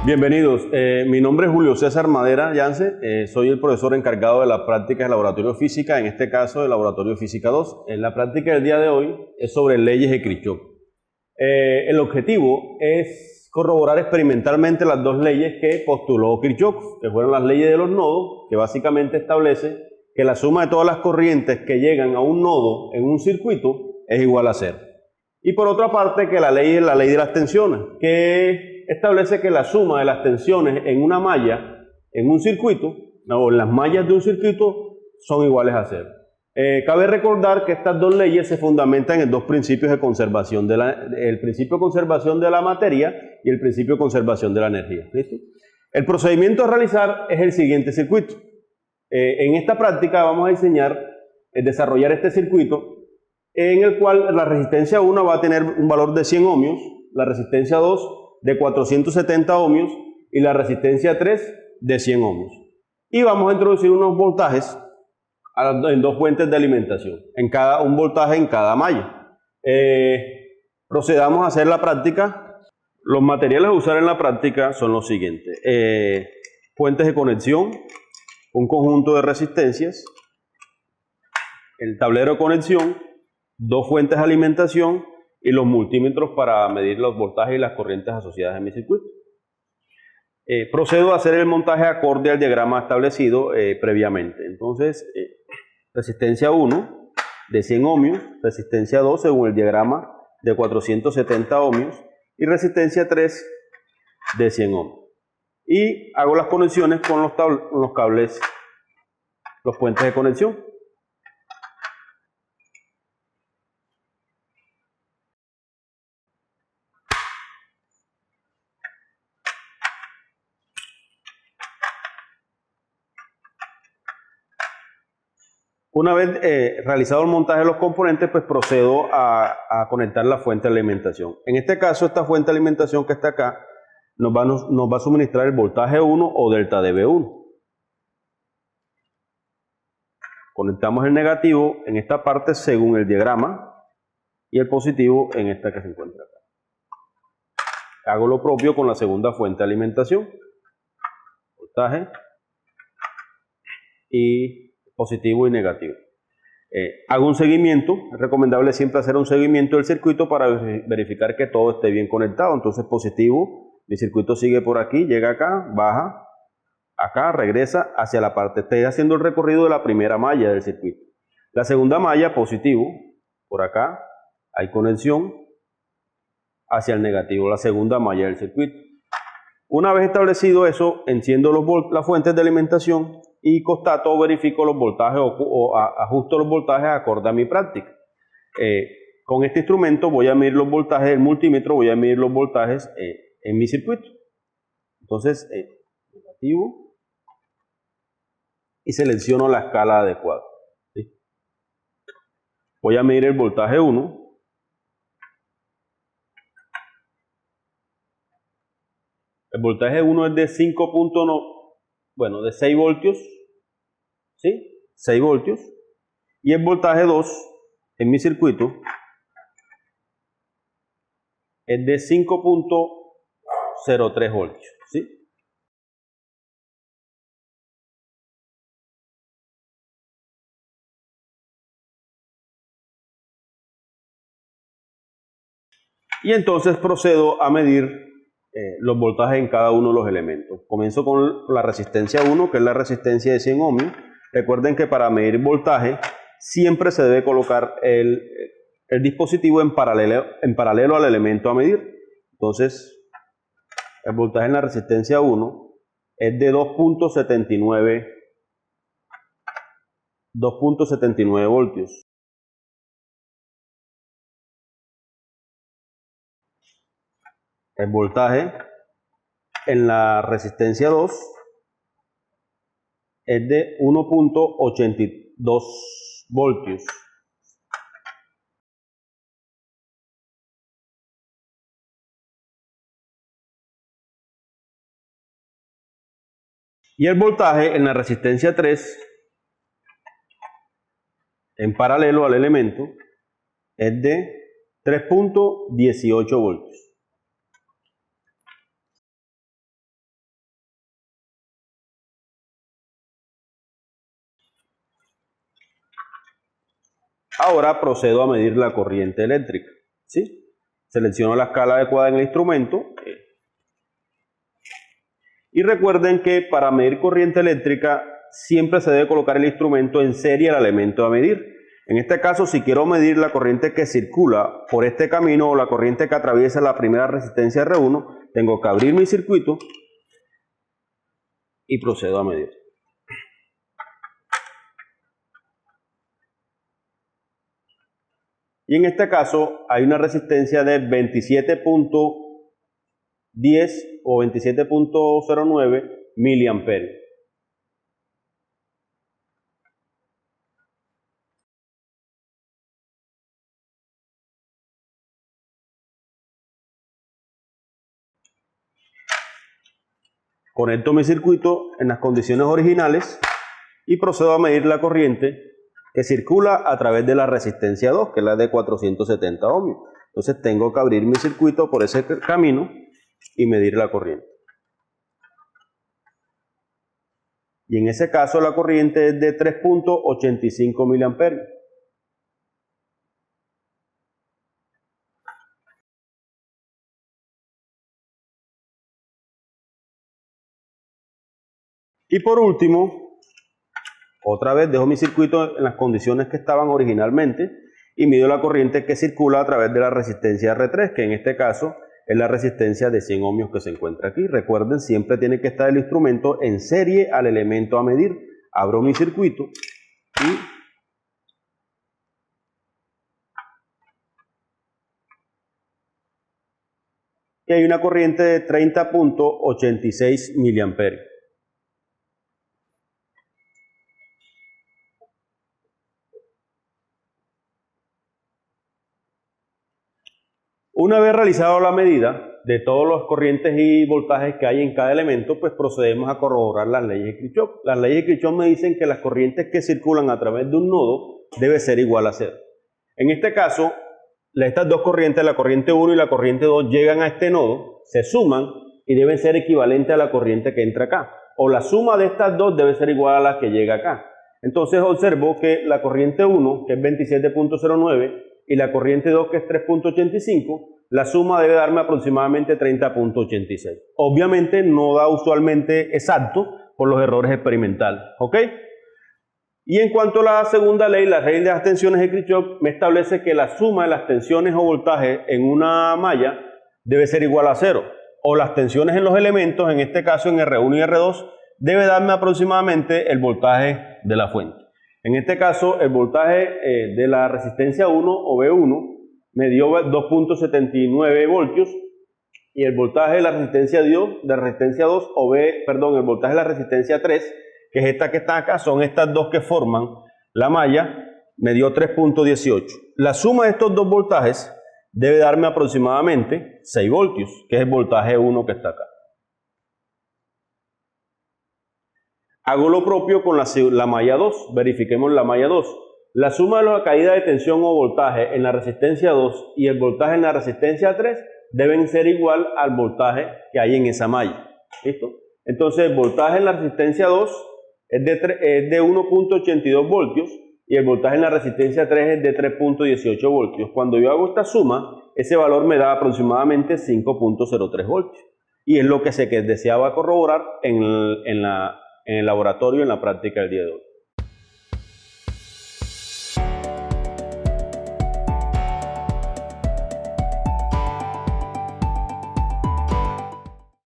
Bienvenidos, mi nombre es Julio César Madera Yance, soy el profesor encargado de las prácticas de laboratorio de física, en este caso del laboratorio de física 2. En la práctica del día de hoy es sobre leyes de Kirchhoff. El objetivo es corroborar experimentalmente las dos leyes que postuló Kirchhoff, que fueron las leyes de los nodos, que básicamente establece que la suma de todas las corrientes que llegan a un nodo en un circuito es igual a 0. Y por otra parte, que la ley es la ley de las tensiones, que establece que la suma de las tensiones en una malla, en un circuito, o en las mallas de un circuito, son iguales a 0. Cabe recordar que estas dos leyes se fundamentan en dos principios de conservación, el principio de conservación de la materia y el principio de conservación de la energía. ¿Listo? El procedimiento a realizar es el siguiente circuito. En esta práctica vamos a desarrollar este circuito en el cual la resistencia 1 va a tener un valor de 100 ohmios, la resistencia 2 de 470 ohmios y la resistencia 3 de 100 ohmios. Y vamos a introducir unos voltajes en dos fuentes de alimentación, un voltaje en cada malla. Procedamos a hacer la práctica. Los materiales a usar en la práctica son los siguientes. Fuentes de conexión, un conjunto de resistencias, el tablero de conexión, dos fuentes de alimentación y los multímetros para medir los voltajes y las corrientes asociadas en mi circuito. Procedo a hacer el montaje acorde al diagrama establecido previamente. Entonces, resistencia 1 de 100 ohmios, resistencia 2 según el diagrama de 470 ohmios y resistencia 3 de 100 ohmios. Y hago las conexiones con los cables, los puentes de conexión. Una vez realizado el montaje de los componentes, pues procedo a conectar la fuente de alimentación. En este caso, esta fuente de alimentación que está acá nos va a suministrar el voltaje 1 o delta dB1. Conectamos el negativo en esta parte según el diagrama y el positivo en esta que se encuentra acá. Hago lo propio con la segunda fuente de alimentación. Voltaje y positivo y negativo. Hago un seguimiento. Es recomendable siempre hacer un seguimiento del circuito para verificar que todo esté bien conectado. Entonces positivo, mi circuito sigue por aquí, llega acá, baja, acá, regresa hacia la parte. Estoy haciendo el recorrido de la primera malla del circuito. La segunda malla, positivo, por acá, hay conexión hacia el negativo, la segunda malla del circuito. Una vez establecido eso, enciendo las fuentes de alimentación y constato o verifico los voltajes o ajusto los voltajes acorde a mi práctica. Con este instrumento voy a medir los voltajes del multímetro, voy a medir los voltajes en mi circuito. Entonces, negativo y selecciono la escala adecuada. ¿Sí? Voy a medir el voltaje 1. El voltaje 1 es de 6 voltios, ¿sí? 6 voltios. Y el voltaje 2 en mi circuito es de 5.03 voltios, ¿sí? Y entonces procedo a medir los voltajes en cada uno de los elementos. Comienzo con la resistencia 1, que es la resistencia de 100 ohmios. Recuerden que para medir voltaje siempre se debe colocar el dispositivo en paralelo al elemento a medir. Entonces, el voltaje en la resistencia 1 es de 2.79 voltios. El voltaje en la resistencia 2 es de 1.82 voltios. Y el voltaje en la resistencia 3, en paralelo al elemento, es de 3.18 voltios. Ahora procedo a medir la corriente eléctrica, ¿sí? Selecciono la escala adecuada en el instrumento. Y recuerden que para medir corriente eléctrica siempre se debe colocar el instrumento en serie al elemento a medir. En este caso, si quiero medir la corriente que circula por este camino o la corriente que atraviesa la primera resistencia R1, tengo que abrir mi circuito y procedo a medir. Y en este caso hay una resistencia de 27.10 o 27.09 miliamperios. Conecto mi circuito en las condiciones originales y procedo a medir la corriente que circula a través de la resistencia 2, que es la de 470 ohmios. Entonces tengo que abrir mi circuito por ese camino y medir la corriente. Y en ese caso la corriente es de 3.85 miliamperios. Y por último, otra vez dejo mi circuito en las condiciones que estaban originalmente y mido la corriente que circula a través de la resistencia R3, que en este caso es la resistencia de 100 ohmios que se encuentra aquí. Recuerden, siempre tiene que estar el instrumento en serie al elemento a medir. Abro mi circuito y hay una corriente de 30.86 miliamperios. Una vez realizado la medida de todas las corrientes y voltajes que hay en cada elemento, pues procedemos a corroborar las leyes de Kirchhoff. Las leyes de Kirchhoff me dicen que las corrientes que circulan a través de un nodo debe ser igual a cero. En este caso, estas dos corrientes, la corriente 1 y la corriente 2, llegan a este nodo, se suman y deben ser equivalentes a la corriente que entra acá. O la suma de estas dos debe ser igual a la que llega acá. Entonces observo que la corriente 1, que es 27.09, y la corriente 2, que es 3.85, la suma debe darme aproximadamente 30.86. Obviamente no da usualmente exacto por los errores experimentales, ¿ok? Y en cuanto a la segunda ley, la ley de las tensiones de Kirchhoff, me establece que la suma de las tensiones o voltajes en una malla debe ser igual a cero, o las tensiones en los elementos, en este caso en R1 y R2, debe darme aproximadamente el voltaje de la fuente. En este caso, el voltaje de la resistencia 1 o B1 me dio 2.79 voltios y el voltaje de la resistencia 2 o el voltaje de la resistencia 3, que es esta que está acá, son estas dos que forman la malla, me dio 3.18. La suma de estos dos voltajes debe darme aproximadamente 6 voltios, que es el voltaje 1 que está acá. Hago lo propio con la malla 2, verifiquemos la malla 2. La suma de la caída de tensión o voltaje en la resistencia 2 y el voltaje en la resistencia 3 deben ser igual al voltaje que hay en esa malla. ¿Listo? Entonces el voltaje en la resistencia 2 es de 1.82 voltios y el voltaje en la resistencia 3 es de 3.18 voltios. Cuando yo hago esta suma, ese valor me da aproximadamente 5.03 voltios. Y es lo que se deseaba corroborar en el laboratorio en la práctica del día de hoy.